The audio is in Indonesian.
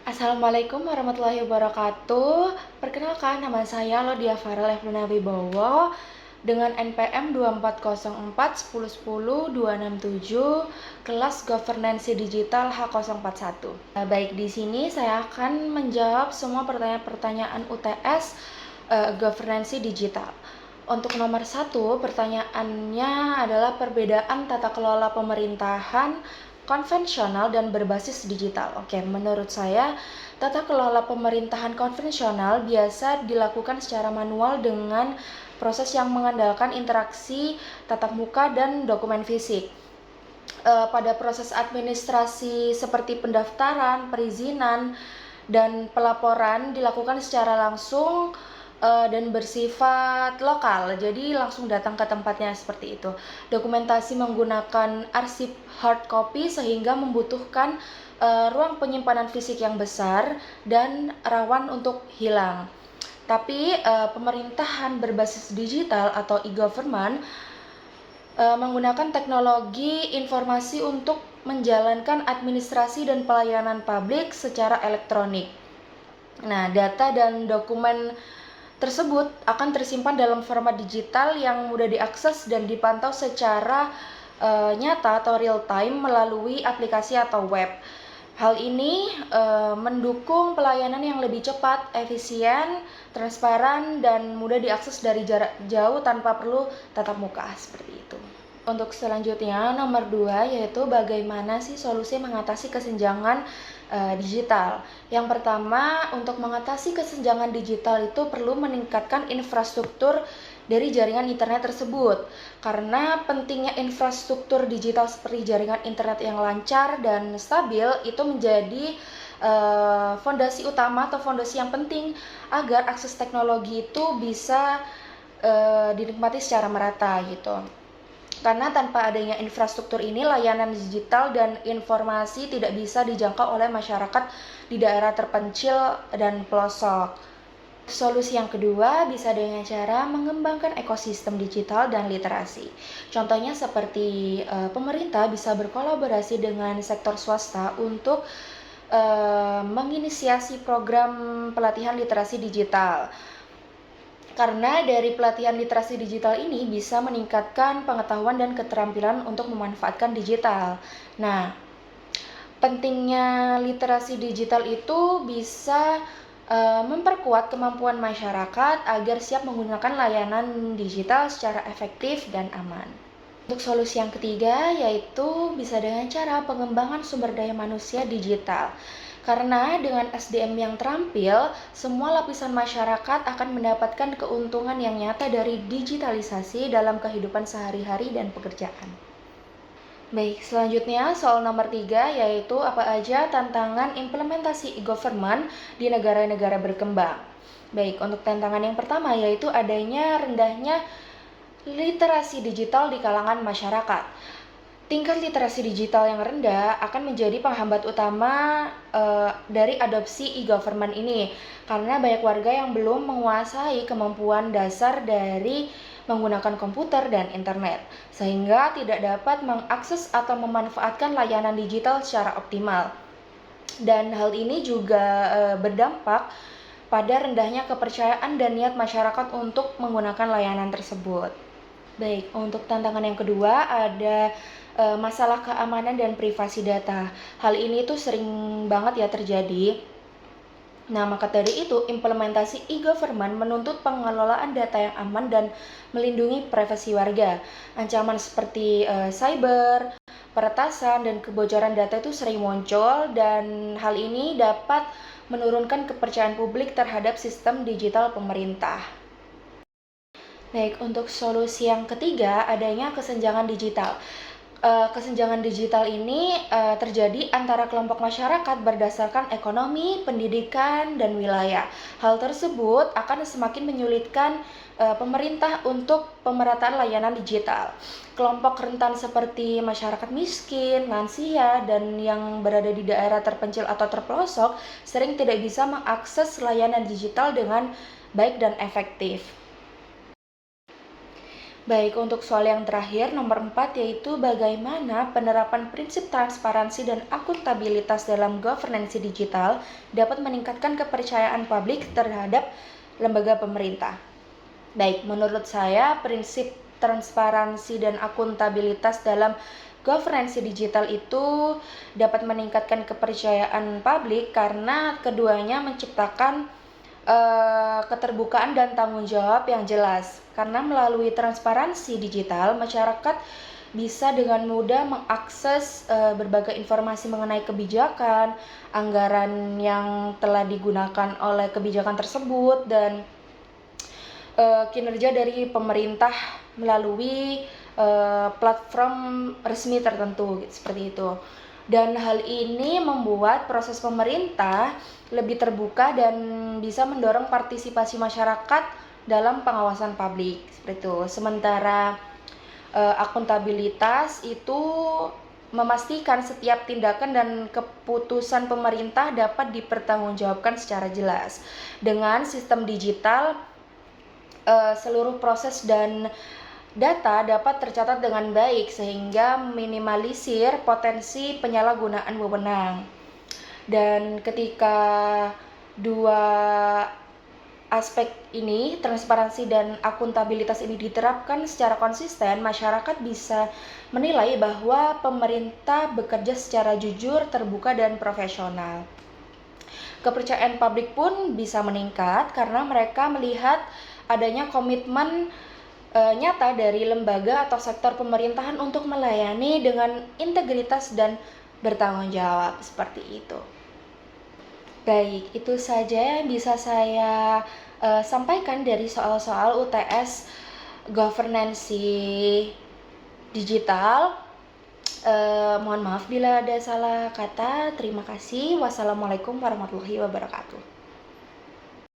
Assalamualaikum warahmatullahi wabarakatuh. Perkenalkan, nama saya Lodia Farel Evelina Wibowo dengan NPM 24041010267 kelas Governance Digital H041. Baik, di sini saya akan menjawab semua pertanyaan-pertanyaan UTS Governance Digital. Untuk nomor 1, pertanyaannya adalah perbedaan tata kelola pemerintahan konvensional dan berbasis digital. Oke, menurut saya tata kelola pemerintahan konvensional biasa dilakukan secara manual dengan proses yang mengandalkan interaksi tatap muka dan dokumen fisik. Pada proses administrasi seperti pendaftaran, perizinan, dan pelaporan dilakukan secara langsung dan bersifat lokal, jadi langsung datang ke tempatnya seperti itu. Dokumentasi menggunakan arsip hard copy sehingga membutuhkan ruang penyimpanan fisik yang besar dan rawan untuk hilang. Tapi pemerintahan berbasis digital atau e-government menggunakan teknologi informasi untuk menjalankan administrasi dan pelayanan publik secara elektronik. Nah, data dan dokumen tersebut akan tersimpan dalam format digital yang mudah diakses dan dipantau secara nyata atau real time melalui aplikasi atau web. Hal ini mendukung pelayanan yang lebih cepat, efisien, transparan, dan mudah diakses dari jarak jauh tanpa perlu tatap muka seperti itu. Untuk selanjutnya, nomor 2, yaitu bagaimana sih solusi mengatasi kesenjangan digital. Yang pertama, untuk mengatasi kesenjangan digital itu perlu meningkatkan infrastruktur dari jaringan internet tersebut. Karena pentingnya infrastruktur digital seperti jaringan internet yang lancar dan stabil itu menjadi fondasi utama atau fondasi yang penting agar akses teknologi itu bisa dinikmati secara merata gitu. Karena tanpa adanya infrastruktur ini, layanan digital dan informasi tidak bisa dijangkau oleh masyarakat di daerah terpencil dan pelosok. Solusi yang kedua bisa dengan cara mengembangkan ekosistem digital dan literasi. Contohnya seperti pemerintah bisa berkolaborasi dengan sektor swasta untuk menginisiasi program pelatihan literasi digital. Karena dari pelatihan literasi digital ini bisa meningkatkan pengetahuan dan keterampilan untuk memanfaatkan digital. Nah, pentingnya literasi digital itu bisa memperkuat kemampuan masyarakat agar siap menggunakan layanan digital secara efektif dan aman. Untuk solusi yang ketiga yaitu bisa dengan cara pengembangan sumber daya manusia digital. Karena dengan SDM yang terampil, semua lapisan masyarakat akan mendapatkan keuntungan yang nyata dari digitalisasi dalam kehidupan sehari-hari dan pekerjaan. Baik, selanjutnya soal nomor 3 yaitu apa aja tantangan implementasi e-government di negara-negara berkembang. Baik, untuk tantangan yang pertama yaitu adanya rendahnya literasi digital di kalangan masyarakat. Tingkat literasi digital yang rendah akan menjadi penghambat utama dari adopsi e-government ini, karena banyak warga yang belum menguasai kemampuan dasar dari menggunakan komputer dan internet, sehingga tidak dapat mengakses atau memanfaatkan layanan digital secara optimal. Dan hal ini juga berdampak pada rendahnya kepercayaan dan niat masyarakat untuk menggunakan layanan tersebut. Baik, untuk tantangan yang kedua ada masalah keamanan dan privasi data. Hal ini tuh sering banget ya terjadi. Nah, maka dari itu implementasi e-government menuntut pengelolaan data yang aman dan melindungi privasi warga. Ancaman seperti cyber, peretasan, dan kebocoran data itu sering muncul dan hal ini dapat menurunkan kepercayaan publik terhadap sistem digital pemerintah. Baik, untuk solusi yang ketiga adanya kesenjangan digital. Kesenjangan digital ini terjadi antara kelompok masyarakat berdasarkan ekonomi, pendidikan, dan wilayah. Hal tersebut akan semakin menyulitkan pemerintah untuk pemerataan layanan digital. Kelompok rentan seperti masyarakat miskin, lansia, dan yang berada di daerah terpencil atau terpelosok sering tidak bisa mengakses layanan digital dengan baik dan efektif. Baik, untuk soal yang terakhir, nomor 4, yaitu bagaimana penerapan prinsip transparansi dan akuntabilitas dalam governance digital dapat meningkatkan kepercayaan publik terhadap lembaga pemerintah. Baik, menurut saya prinsip transparansi dan akuntabilitas dalam governance digital itu dapat meningkatkan kepercayaan publik karena keduanya menciptakan keterbukaan dan tanggung jawab yang jelas. Karena melalui transparansi digital, masyarakat bisa dengan mudah mengakses berbagai informasi mengenai kebijakan, anggaran yang telah digunakan oleh kebijakan tersebut, dan kinerja dari pemerintah melalui platform resmi tertentu, seperti itu. Dan hal ini membuat proses pemerintah lebih terbuka dan bisa mendorong partisipasi masyarakat dalam pengawasan publik, seperti itu. Sementara akuntabilitas itu memastikan setiap tindakan dan keputusan pemerintah dapat dipertanggungjawabkan secara jelas. Dengan sistem digital, seluruh proses dan data dapat tercatat dengan baik sehingga minimalisir potensi penyalahgunaan wewenang. Dan ketika dua aspek ini, transparansi dan akuntabilitas ini diterapkan secara konsisten, masyarakat bisa menilai bahwa pemerintah bekerja secara jujur, terbuka, dan profesional. Kepercayaan publik pun bisa meningkat karena mereka melihat adanya komitmen nyata dari lembaga atau sektor pemerintahan untuk melayani dengan integritas dan bertanggung jawab, seperti itu. Baik, itu saja yang bisa saya sampaikan dari soal-soal UTS governance digital. Mohon maaf bila ada salah kata. Terima kasih. Wassalamualaikum warahmatullahi wabarakatuh.